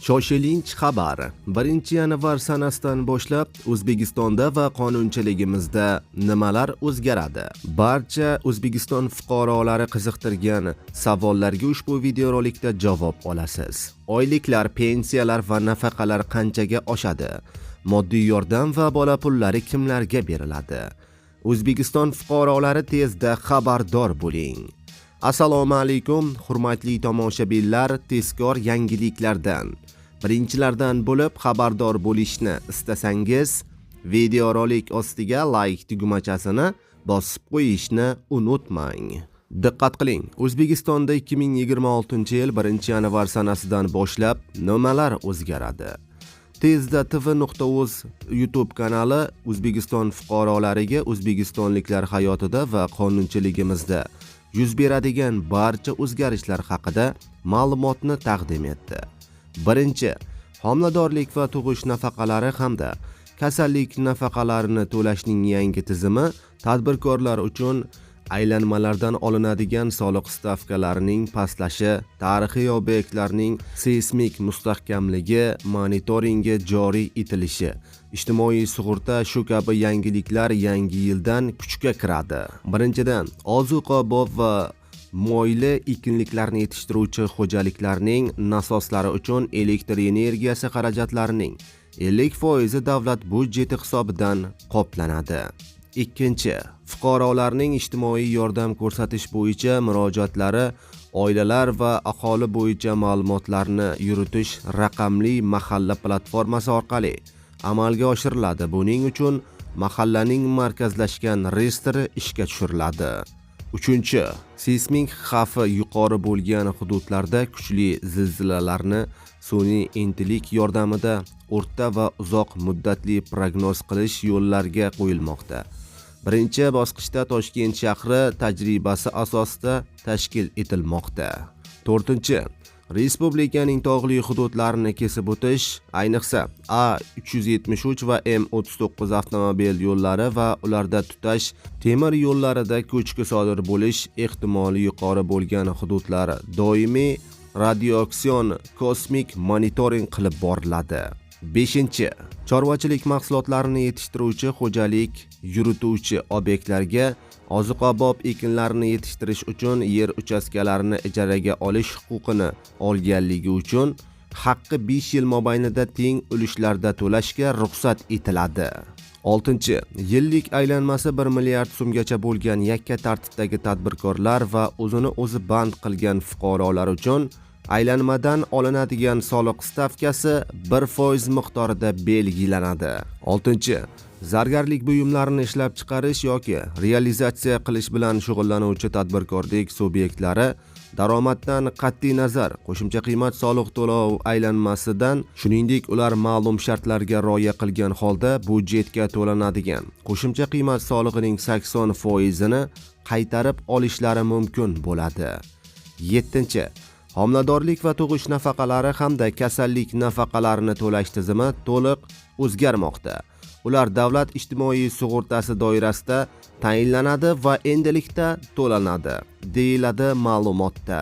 Shoshilinch xabar. 1-yanvar sanasidan boshlab O'zbekistonda va qonunchiligimizda nimalar o'zgaradi? Barcha O'zbekiston fuqarolari qiziqtirgan savollarga ushbu videorolikda javob olasiz. Oyliklar, pensiyalar va nafaqalar qanchaga oshadi? Moddiy yordam va bola pullari kimlarga beriladi? O'zbekiston fuqarolari tezda xabardor bo'ling. Assalomu alaykum, hurmatli tomoshabinlar, tezkor yangiliklardan birinchilardan bo'lib xabardor bo'lishni istasangiz, videorolik ostiga like tugmachasini bosib qo'yishni unutmang. Diqqat qiling, O'zbekistonda 2026-yil 1-yanvar sanasidan boshlab nimalar o'zgaradi? Tezda tv.uz YouTube kanali O'zbekiston fuqarolariga O'zbekistonliklar hayotida va qonunchiligimizda yuz beradigan barcha o'zgarishlar haqida ma'lumotni taqdim etdi. Birinchi, homiladorlik va tug'ish nafaqalari hamda kasallik nafaqalarini to'lashning yangi tizimi tadbirkorlar uchun aylanmalardan olinadigan soliq stavkalarining pastlashi, tarixiy obyektlarning seysmik mustahkamligi monitoringi joriy etilishi, ijtimoiy sug'urta shu kabi yangiliklar yangi yildan kuchga kiradi. Birinchidan, ozuqabop va moyli ekinliklarni yetishtiruvchi xo'jaliklarning nasoslari uchun elektr energiyasi xarajatlarining 50% davlat budjeti hisobidan qoplanadi. Ikkinchi, fuqarolarning ijtimoiy yordam ko'rsatish bo'yicha murojaatlari oilalar va aholi bo'yicha ma'lumotlarni yuritish raqamli mahalla platformasi orqali amalga oshiriladi. Buning uchun mahallaning markazlashgan reyestri ishga tushiriladi. Uchinchi, seysmik xavfi yuqori bo'lgan hududlarda kuchli zilzilalarni sun'iy intellekt yordamida o'rta va uzoq muddatli prognoz qilish yo'llarga qo'yilmoqda. Birinchi bosqichda Toshkent shahri tajribasi asosida tashkil etilmoqda. To'rtinchi, respublikaning tog'li hududlarini kesib o'tish, ayniqsa A373 va M39 avtomobil yo'llari va ularda tutash temir yo'llarida ko'chki sodir bo'lish ehtimoli yuqori bo'lgan hududlar doimiy radioksion kosmik monitoring qilib boriladi. Beshinchi, chorvachilik mahsulotlarini yetishtiruvchi xo'jalik yurituvchi obyektlarga oziqobop ekinlarni yetishtirish uchun yer uchastkalarini ijaraga olish huquqini olganligi uchun haqqi 5 yil mobaynida teng ulushlarda to'lashga ruxsat etiladi. Oltinchi, yillik aylanmasi 1 milliard so'mgacha bo'lgan yakka tartibdagi tadbirkorlar va o'zini o'zi band qilgan fuqarolar uchun aylanmadan olinadigan soliq stavkasi 1% miqdorida belgilanadi. Oltinchi, zargarlik buyumlarini ishlab chiqarish yoki realizatsiya qilish bilan shug'ullanuvchi tadbirkorlik subyektlari daromaddan qat'iy nazar qo'shimcha qiymat soliq to'lov aylanmasidan, shuningdek ular ma'lum shartlarga rioya qilgan holda budjetga to'lanadigan qo'shimcha qiymat solig'ining 80% ni qaytarib olishlari mumkin bo'ladi. Yettinchi, homiladorlik va tug'ish nafaqalari hamda kasallik nafaqalarini to'lash tizimi to'liq o'zgarmoqda. Ular davlat ijtimoiy sug'urtasi doirasida tayinlanadi va endilikda to'lanadi, deyiladi ma'lumotda.